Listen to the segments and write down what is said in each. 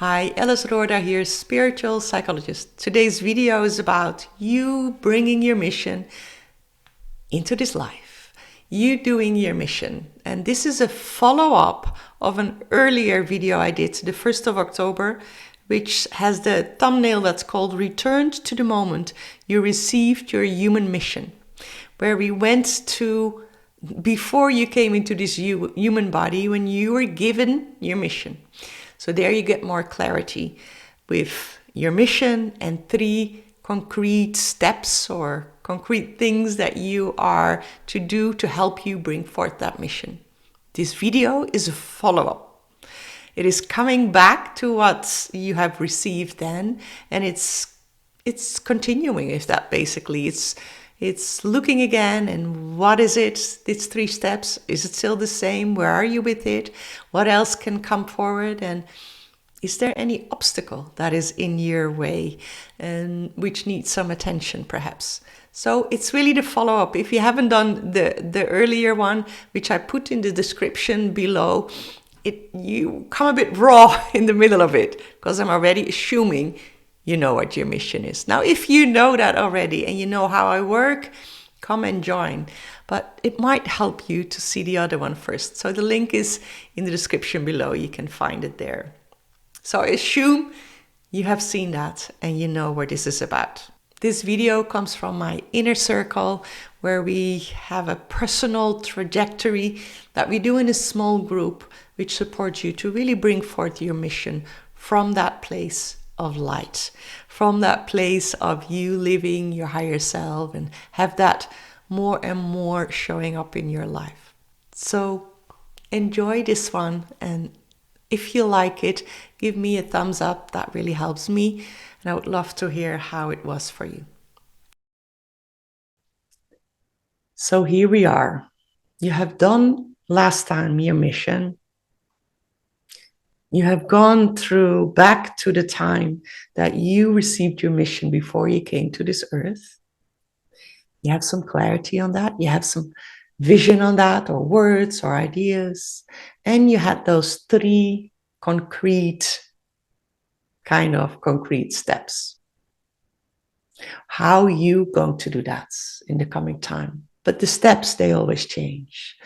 Hi, Alice Roorda here, Spiritual Psychologist. Today's video is about you bringing your mission into this life. You doing your mission. And this is a follow-up of an earlier video I did, the 1st of October, which has the thumbnail that's called Returned to the Moment You Received Your Human Mission, where we went to before you came into this human body, when you were given your mission. So there you get more clarity with your mission and 3 concrete steps or concrete things that you are to do to help you bring forth that mission. This video is a follow-up. It is coming back to what you have received then, and it's continuing with that basically. It's looking again, and what is it? It's 3 steps. Is it still the same? Where are you with it? What else can come forward? And is there any obstacle that is in your way and which needs some attention perhaps? So it's really the follow-up. If you haven't done the earlier one, which I put in the description below, you come a bit raw in the middle of it, because I'm already assuming you know what your mission is. Now, if you know that already and you know how I work, come and join. But it might help you to see the other one first. So the link is in the description below. You can find it there. So I assume you have seen that and you know what this is about. This video comes from my inner circle, where we have a personal trajectory that we do in a small group, which supports you to really bring forth your mission from that place of light, from that place of you living your higher self, and have that more and more showing up in your life. So enjoy this one, and if you like it, give me a thumbs up. That really helps me, and I would love to hear how it was for you. So here we are. You have done last time your mission. You have gone through back to the time that you received your mission before you came to this earth. You have some clarity on that. You have some vision on that, or words or ideas. And you had those 3 concrete steps. How you going to do that in the coming time? But the steps, they always change.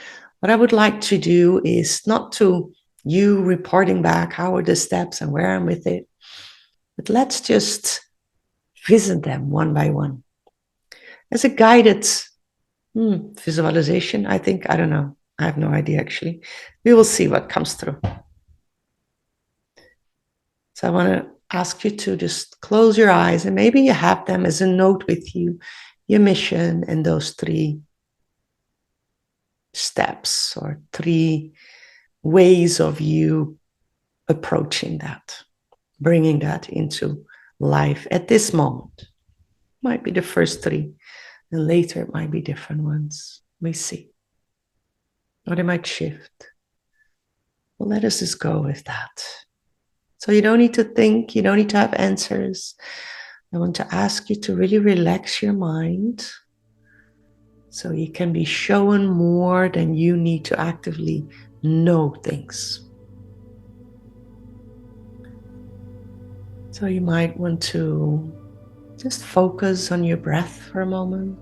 What I would like to do is not to you reporting back how are the steps and where I'm with it, but let's just visit them one by one as a guided visualization. I don't know, I have no idea actually. We will see what comes through. So I want to ask you to just close your eyes, and maybe you have them as a note with you, your mission and those 3 steps or 3 ways of you approaching that, bringing that into life at this moment. Might be the first 3, and later it might be different ones. We see. Or they might shift. Well, let us just go with that. So you don't need to think, you don't need to have answers. I want to ask you to really relax your mind, so you can be shown more than you need to actively know things. So you might want to just focus on your breath for a moment.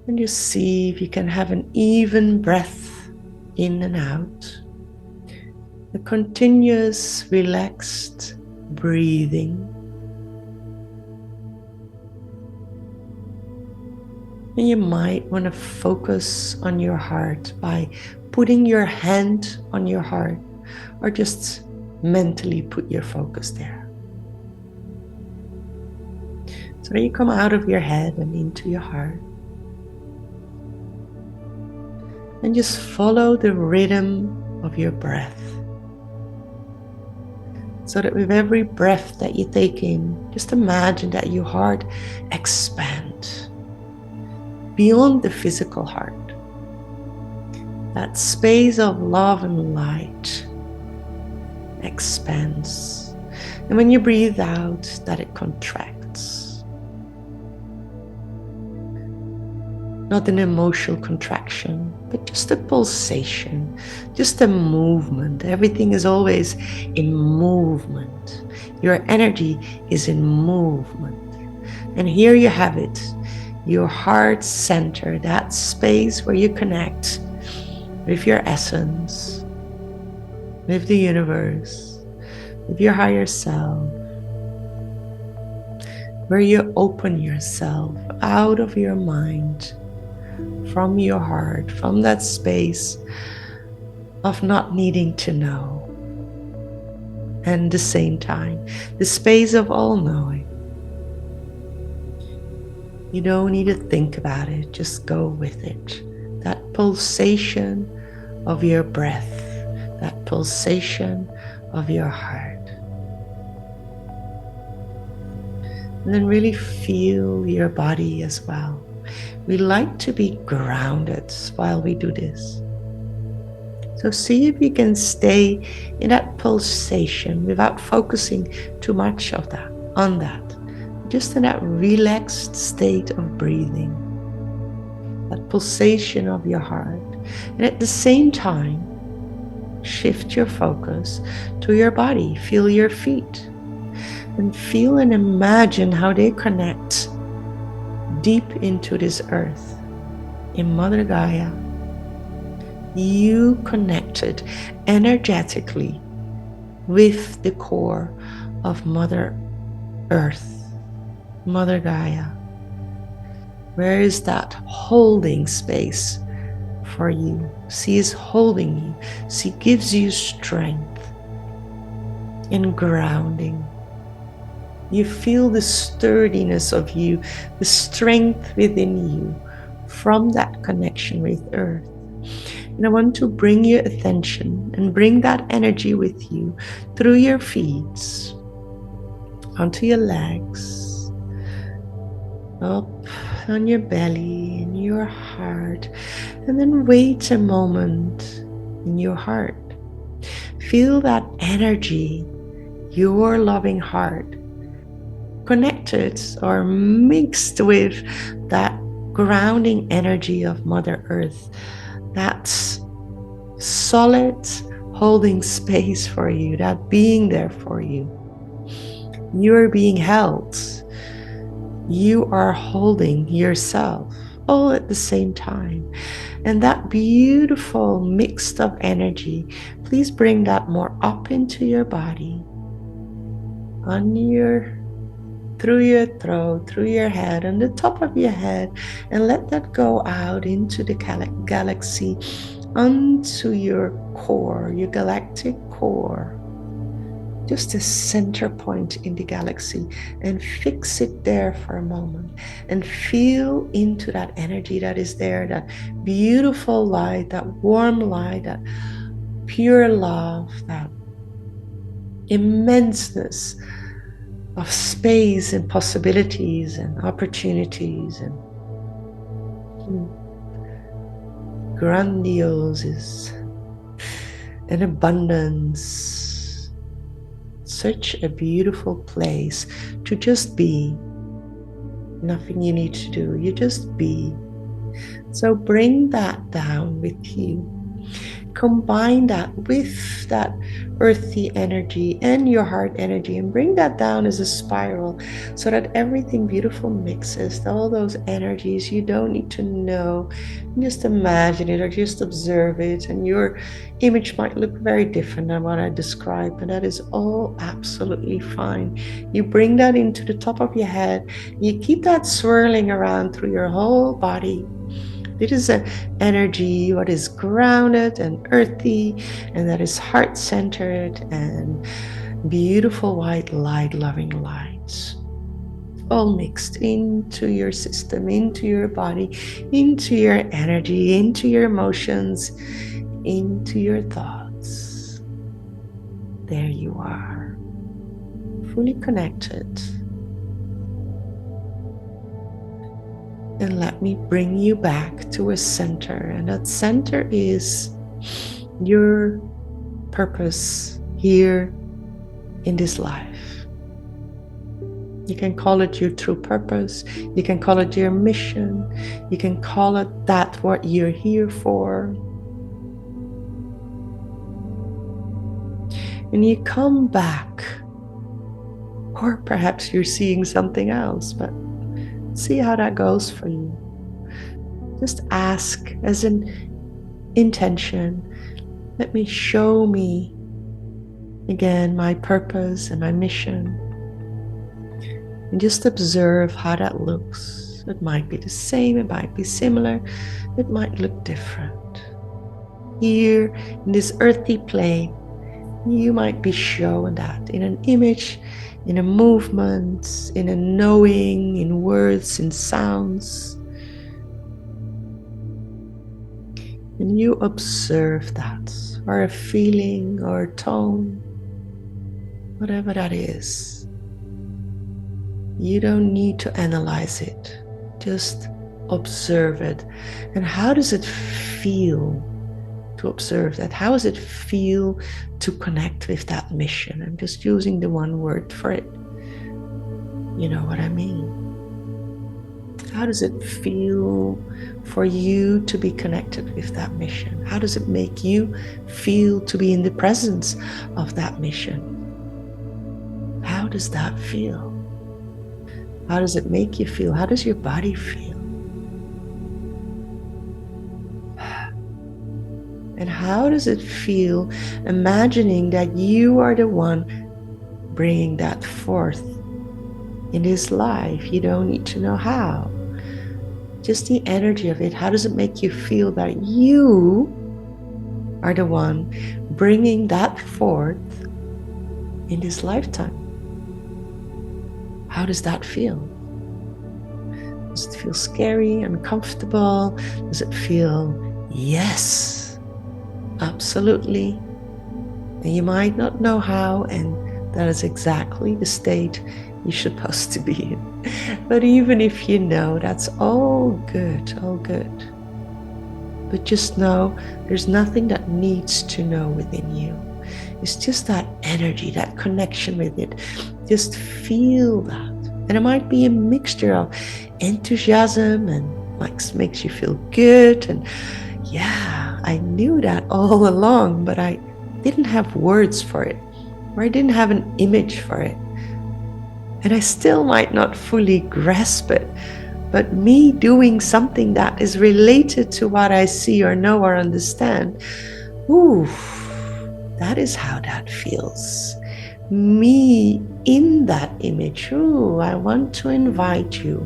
And just see if you can have an even breath in and out. A continuous, relaxed breathing. And you might want to focus on your heart by putting your hand on your heart, or just mentally put your focus there. So you come out of your head and into your heart. And just follow the rhythm of your breath. So that with every breath that you take in, just imagine that your heart expands beyond the physical heart. That space of love and light expands. And when you breathe out, that it contracts. Not an emotional contraction, but just a pulsation, just a movement. Everything is always in movement. Your energy is in movement. And here you have it, your heart center, that space where you connect with your essence, with the universe, with your higher self, where you open yourself out of your mind, from your heart, from that space of not needing to know. And at the same time, the space of all knowing. You don't need to think about it, just go with it. That pulsation of your breath, that pulsation of your heart. And then really feel your body as well. We like to be grounded while we do this. So see if you can stay in that pulsation without focusing too much on that. Just in that relaxed state of breathing. That pulsation of your heart. And at the same time, shift your focus to your body. Feel your feet. And feel and imagine how they connect deep into this earth. In Mother Gaia, you connected energetically with the core of Mother Earth, Mother Gaia. Where is that holding space for you? She is holding you. She gives you strength and grounding. You feel the sturdiness of you, the strength within you from that connection with Earth. And I want to bring your attention and bring that energy with you through your feet, onto your legs, up on your belly, in your heart, and then wait a moment in your heart. Feel that energy, your loving heart, connected or mixed with that grounding energy of Mother Earth, that solid holding space for you, that being there for you. You are being held. You are holding yourself all at the same time. And that beautiful mix of energy, please bring that more up into your body, through your throat, through your head, on the top of your head, and let that go out into the galaxy, onto your core, your galactic core, just a center point in the galaxy, and fix it there for a moment and feel into that energy that is there, that beautiful light, that warm light, that pure love, that immenseness of space and possibilities and opportunities and grandiose and abundance. Such a beautiful place to just be. Nothing you need to do, you just be. So bring that down with you. Combine that with that earthy energy and your heart energy, and bring that down as a spiral so that everything beautiful mixes. All those energies, you don't need to know, just imagine it or just observe it, and your image might look very different than what I described, but that is all absolutely fine. You bring that into the top of your head, you keep that swirling around through your whole body. It is an energy what is grounded and earthy, and that is heart-centered and beautiful white light, loving light, all mixed into your system, into your body, into your energy, into your emotions, into your thoughts. There you are, fully connected. And let me bring you back to a center. And that center is your purpose here in this life. You can call it your true purpose. You can call it your mission. You can call it that what you're here for. And you come back, or perhaps you're seeing something else, but see how that goes for you. Just ask as an intention, let me show me again my purpose and my mission. And just observe how that looks. It might be the same, it might be similar, it might look different. Here in this earthly plane, you might be shown that in an image, in a movement, in a knowing, in words, in sounds. And you observe that, or a feeling, or a tone, whatever that is. You don't need to analyze it, just observe it. And how does it feel to observe that? How does it feel to connect with that mission? I'm just using the one word for it. You know what I mean? How does it feel for you to be connected with that mission? How does it make you feel to be in the presence of that mission? How does that feel? How does it make you feel? How does your body feel? And how does it feel imagining that you are the one bringing that forth in this life? You don't need to know how. Just the energy of it. How does it make you feel that you are the one bringing that forth in this lifetime? How does that feel? Does it feel scary, uncomfortable? Does it feel, yes, absolutely? And you might not know how, and that is exactly the state you're supposed to be in. But even if you know, that's all good, all good. But just know there's nothing that needs to know within you. It's just that energy, that connection with it. Just feel that. And it might be a mixture of enthusiasm and makes you feel good. And yeah, I knew that all along, but I didn't have words for it, or I didn't have an image for it. And I still might not fully grasp it, but me doing something that is related to what I see or know or understand, ooh, that is how that feels. Me in that image. Ooh, I want to invite you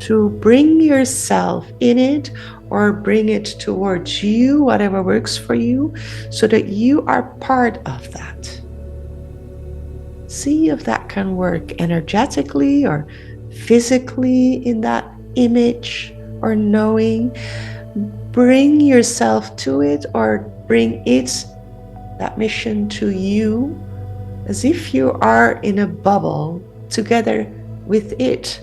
to bring yourself in it, or bring it towards you, whatever works for you, so that you are part of that. See if that can work energetically or physically in that image or knowing. Bring yourself to it, or bring it, that mission, to you, as if you are in a bubble together with it.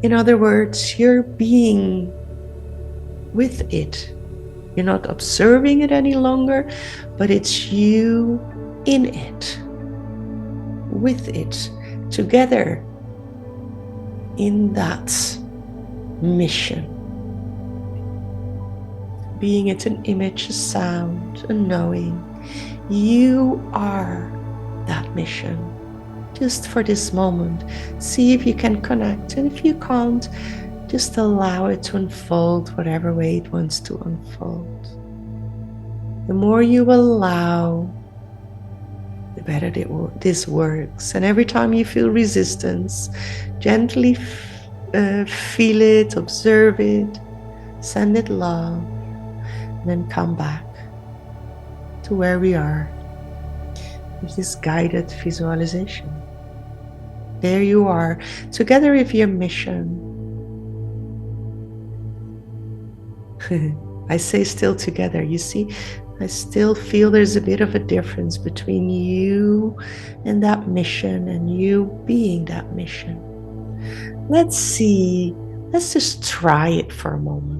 In other words, you're being with it. You're not observing it any longer, but it's you in it, with it, together in that mission. Being it an image, a sound, a knowing, you are that mission. Just for this moment, see if you can connect, and if you can't, just allow it to unfold whatever way it wants to unfold. The more you allow, the better this works. And every time you feel resistance, gently feel it, observe it, send it love, and then come back to where we are with this guided visualization. There you are, together with your mission. I say still together, you see, I still feel there's a bit of a difference between you and that mission, and you being that mission. Let's just try it for a moment.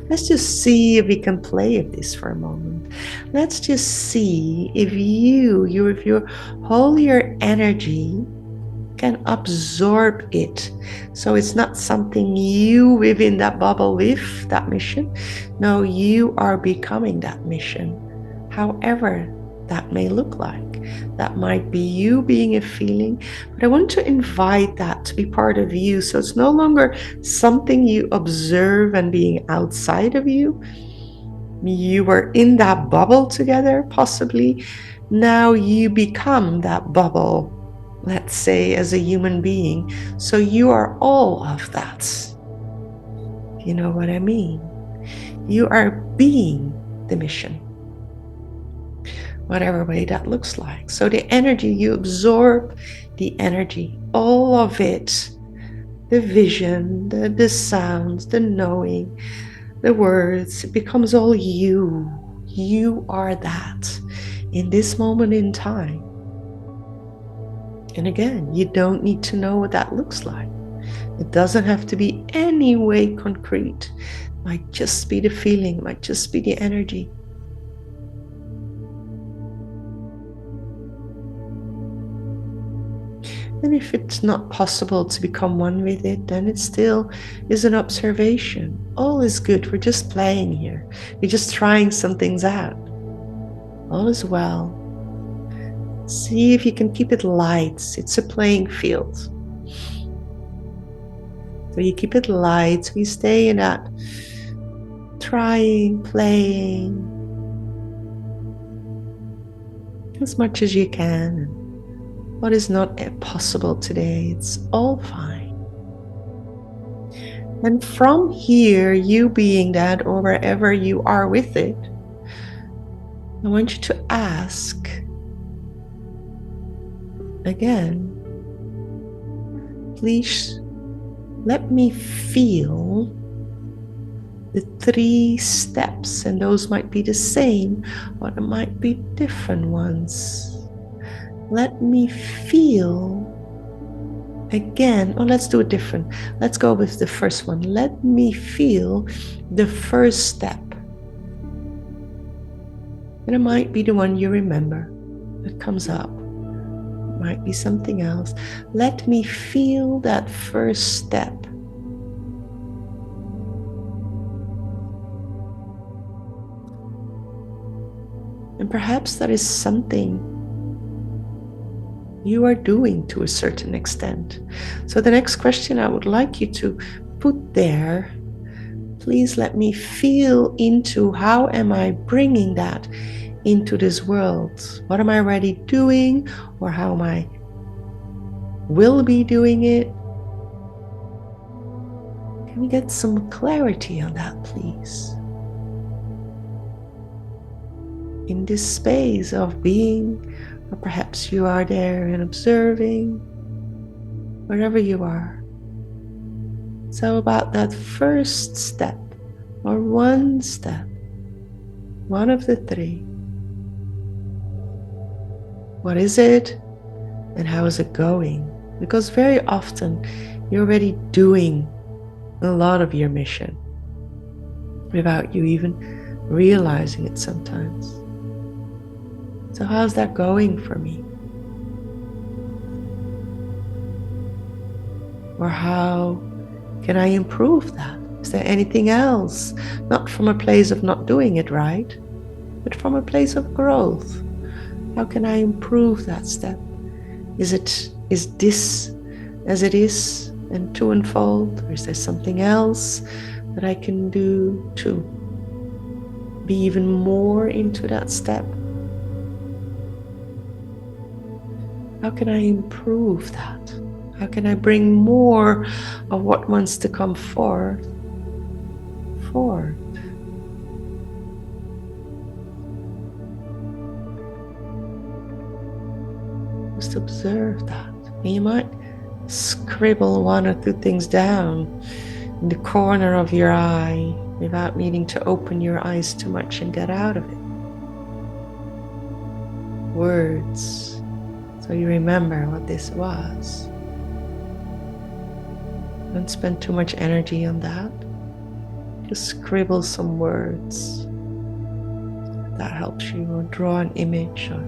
Let's just see if we can play with this for a moment. Let's just see if if your holier energy can absorb it. So it's not something you within that bubble with that mission. No, you are becoming that mission. However that may look like. That might be you being a feeling, but I want to invite that to be part of you. So it's no longer something you observe and being outside of you. You were in that bubble together, possibly. Now you become that bubble, let's say, as a human being. So you are all of that. You know what I mean? You are being the mission, whatever way that looks like. So the energy, you absorb the energy, all of it, the vision, the sounds, the knowing, the words, it becomes all you. You are that in this moment in time. And again, you don't need to know what that looks like. It doesn't have to be any way concrete. It might just be the feeling, it might just be the energy. And if it's not possible to become one with it, then it still is an observation. All is good. We're just playing here. We're just trying some things out. All is well. See if you can keep it light. It's a playing field. So you keep it light. So you stay in that trying, playing as much as you can. What is not possible today, it's all fine. And from here, you being that, or wherever you are with it, I want you to ask again, please let me feel the 3 steps, and those might be the same, or there might be different ones. Let me feel again, or let's do it different. Let's go with the first one. Let me feel the first step. And it might be the one you remember that comes up. It might be something else. Let me feel that first step. And perhaps that is something you are doing to a certain extent. So the next question I would like you to put there, please let me feel into how am I bringing that into this world? What am I already doing, or how am I will be doing it? Can we get some clarity on that, please? In this space of being, or perhaps you are there and observing, wherever you are. So about that first step, or one step, one of the 3. What is it, and how is it going? Because very often you're already doing a lot of your mission without you even realizing it sometimes. So how's that going for me? Or how can I improve that? Is there anything else? Not from a place of not doing it right, but from a place of growth. How can I improve that step? Is this as it is and to unfold? Or is there something else that I can do to be even more into that step? How can I improve that? How can I bring more of what wants to come forward? Just observe that. And you might scribble 1 or 2 things down in the corner of your eye without needing to open your eyes too much and get out of it. Words. So you remember what this was. Don't spend too much energy on that. Just scribble some words. That helps you, or draw an image or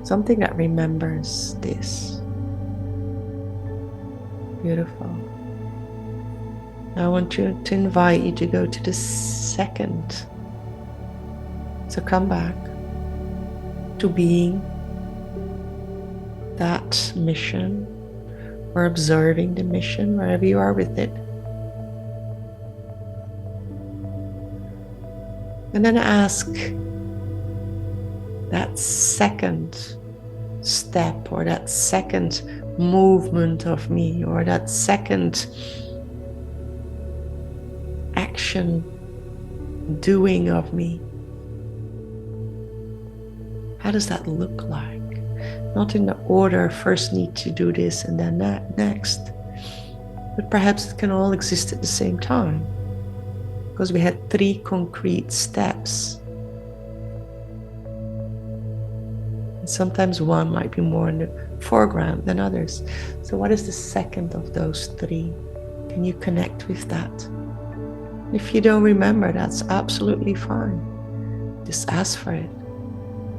something that remembers this. Beautiful. I want to invite you to go to the second. So come back to being that mission, or observing the mission wherever you are with it. And then ask that second step, or that second movement of me, or that second action doing of me. How does that look like? Not in the order, first need to do this and then that next. But perhaps it can all exist at the same time. Because we had 3 concrete steps. And sometimes one might be more in the foreground than others. So what is the second of those 3? Can you connect with that? If you don't remember, that's absolutely fine. Just ask for it.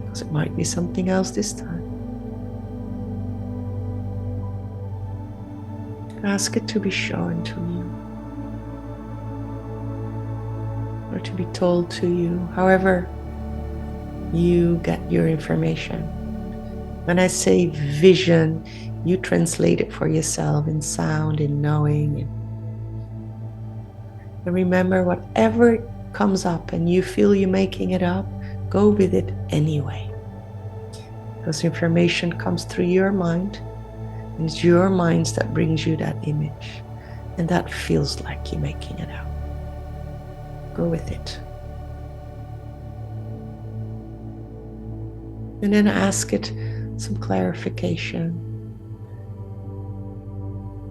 Because it might be something else this time. Ask it to be shown to you, or to be told to you, however you get your information. When I say vision, you translate it for yourself in sound, in knowing. And remember, whatever comes up and you feel you're making it up, go with it anyway. Because information comes through your mind. And it's your mind that brings you that image. And that feels like you're making it up. Go with it. And then ask it some clarification.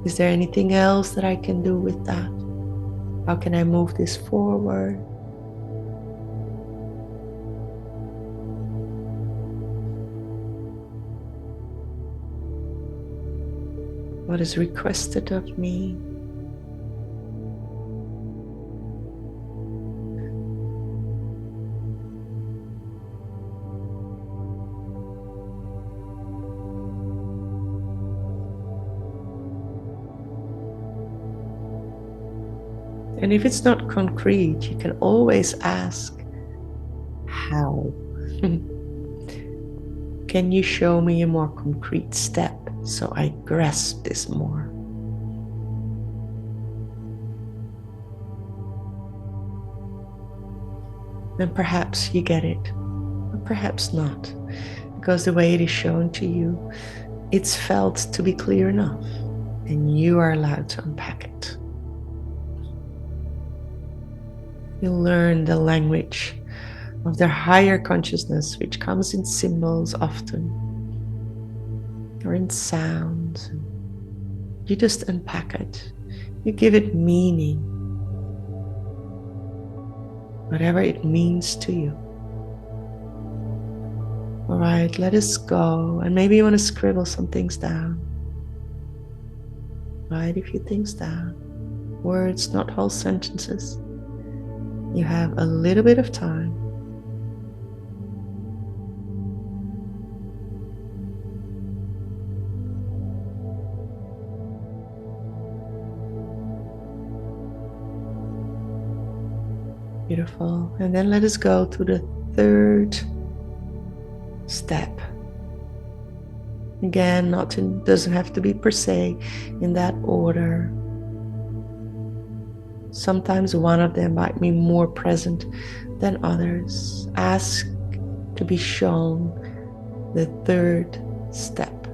Is there anything else that I can do with that? How can I move this forward? What is requested of me? And if it's not concrete, you can always ask, how? Can you show me a more concrete step so I grasp this more? Then perhaps you get it, or perhaps not, because the way it is shown to you, it's felt to be clear enough, and you are allowed to unpack it. You learn the language of their higher consciousness, which comes in symbols often, or in sounds. You just unpack it. You give it meaning, whatever it means to you. All right, let us go. And maybe you want to scribble some things down. Write a few things down. Words, not whole sentences. You have a little bit of time. Beautiful. And then let us go to the third step. Again, doesn't have to be per se in that order. Sometimes one of them might be more present than others. Ask to be shown the third step.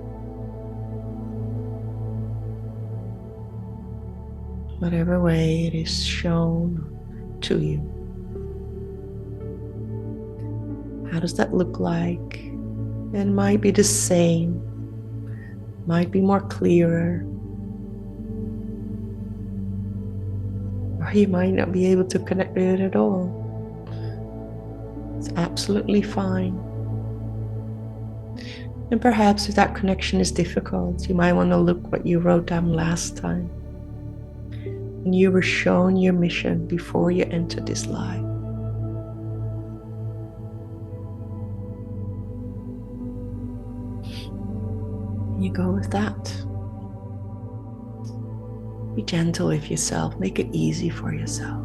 Whatever way it is shown to you. How does that look like? It might be the same, might be more clearer, or you might not be able to connect with it at all. It's absolutely fine. And perhaps if that connection is difficult, you might want to look what you wrote down last time. You were shown your mission before you entered this life. You go with that. Be gentle with yourself. Make it easy for yourself.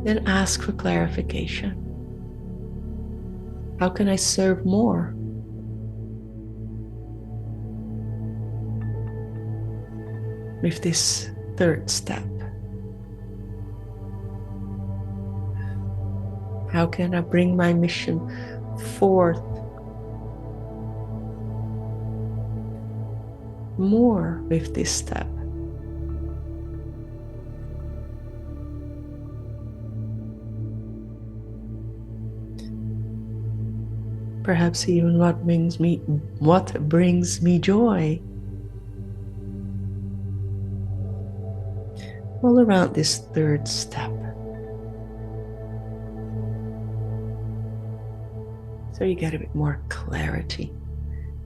Then ask for clarification. How can I serve more? With this third step. How can I bring my mission forth more with this step? Perhaps even what brings me joy. All around this third step. So you get a bit more clarity.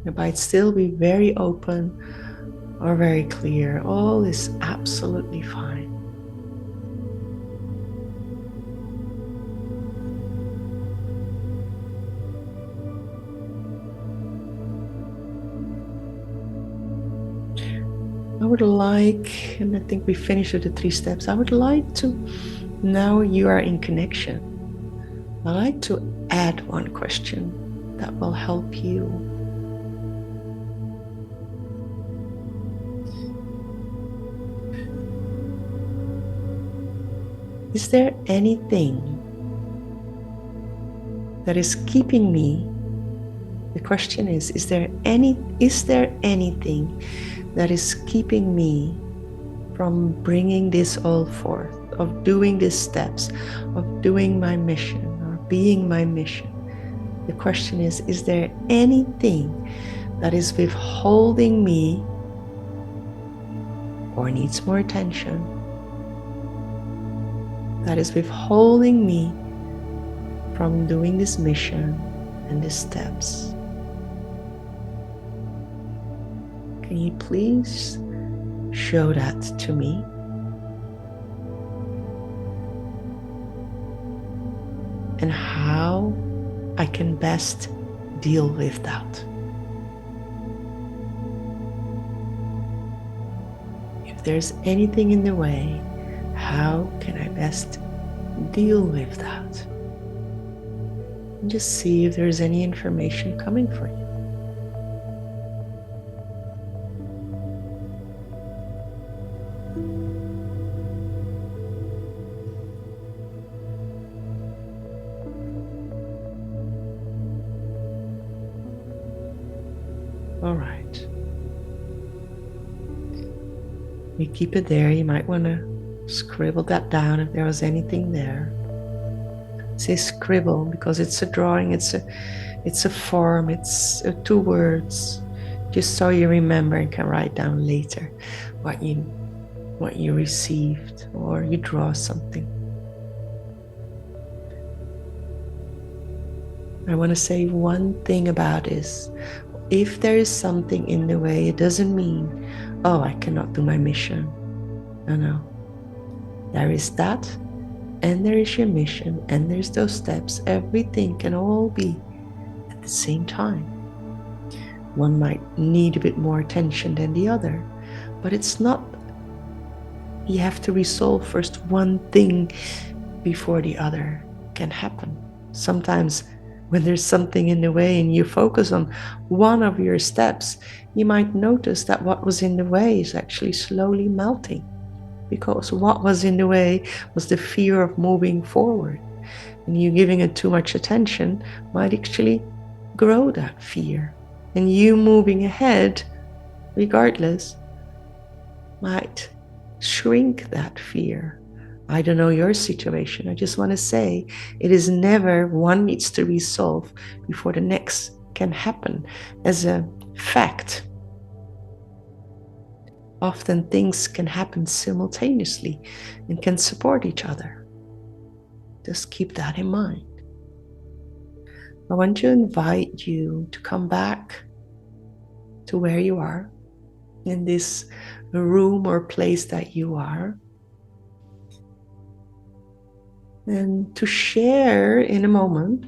It might still be very open or very clear. All is absolutely fine. I would like, and I think we finished with the 3 steps, I would like to, now you are in connection, I'd like to add one question that will help you. Is there anything that is keeping me? The question is there anything that is keeping me from bringing this all forth, of doing these steps, of doing my mission, or being my mission? The question is there anything that is withholding me or needs more attention, that is withholding me from doing this mission and these steps? Can you please show that to me? And how I can best deal with that. If there's anything in the way, how can I best deal with that? And just see if there's any information coming for you. All right. We keep it there. You might want to scribble that down if there was anything there. Say scribble because it's a drawing, it's a form, it's 2 words, just so you remember and can write down later what you received, or you draw something. I want to say one thing about this. If there is something in the way, it doesn't mean, oh, I cannot do my mission. No. There is that, and there is your mission, and there's those steps. Everything can all be at the same time. One might need a bit more attention than the other, but it's not, you have to resolve first one thing before the other can happen. Sometimes when there's something in the way and you focus on one of your steps, you might notice that what was in the way is actually slowly melting, because what was in the way was the fear of moving forward. And you giving it too much attention might actually grow that fear. And you moving ahead, regardless, might shrink that fear. I don't know your situation. I just want to say it is never one needs to resolve before the next can happen as a fact. Often things can happen simultaneously and can support each other. Just keep that in mind. I want to invite you to come back to where you are in this room or place that you are. And to share in a moment,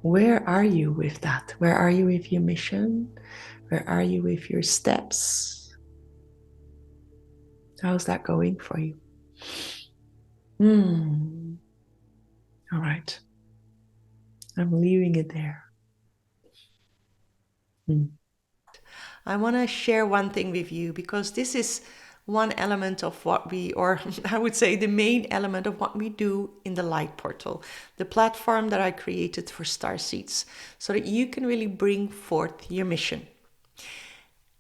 where are you with that? Where are you with your mission? Where are you with your steps? How's that going for you? All right. I'm leaving it there. I want to share one thing with you, because this is one element of what we, or I would say the main element of what we do in the Light Portal, the platform that I created for Starseeds, so that you can really bring forth your mission.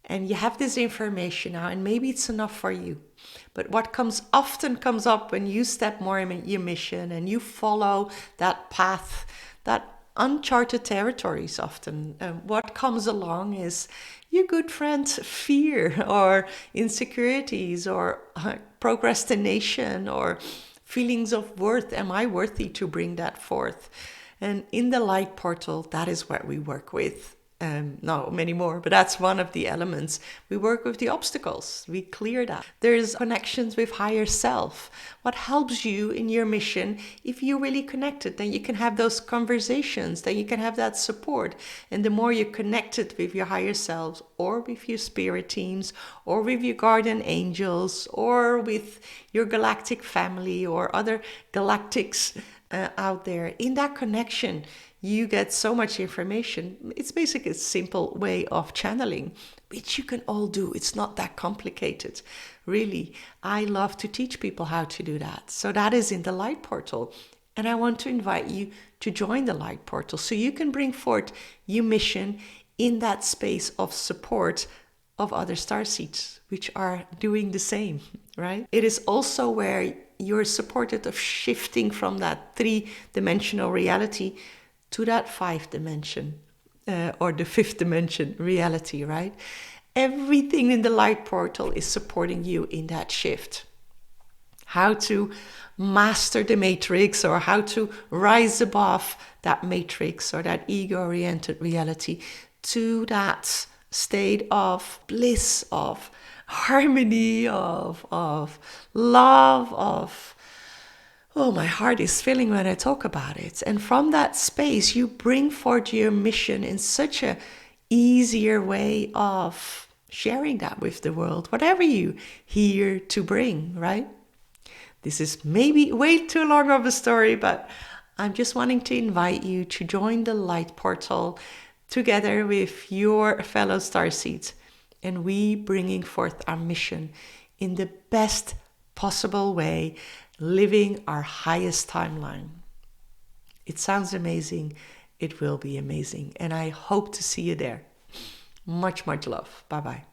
And you have this information now, and maybe it's enough for you. But what often comes up when you step more in your mission and you follow that path, that uncharted territories often, what comes along is your good friend's fear or insecurities or procrastination or feelings of worth. Am I worthy to bring that forth? And in the Light Portal, that is what we work with. No, many more, but that's one of the elements. We work with the obstacles. We clear that. There's connections with higher self. What helps you in your mission? If you're really connected, then you can have those conversations, then you can have that support. And the more you're connected with your higher selves, or with your spirit teams, or with your guardian angels, or with your galactic family, or other galactics out there, in that connection, you get so much information. It's basically a simple way of channeling, which you can all do. It's not that complicated. Really, I love to teach people how to do that. So that is in the Light Portal. And I want to invite you to join the Light Portal so you can bring forth your mission in that space of support of other starseeds, which are doing the same, right? It is also where you're supported of shifting from that 3-dimensional reality to that 5-dimension or the 5th-dimension reality, right? Everything in the Light Portal is supporting you in that shift. How to master the matrix, or how to rise above that matrix or that ego-oriented reality to that state of bliss, of harmony, of love, of, oh, my heart is filling when I talk about it. And from that space, you bring forth your mission in such a easier way of sharing that with the world, whatever you here to bring, right? This is maybe way too long of a story, but I'm just wanting to invite you to join the Light Portal together with your fellow starseeds, and we bringing forth our mission in the best possible way, living our highest timeline. It sounds amazing. It will be amazing. And I hope to see you there. Much, much love. Bye-bye.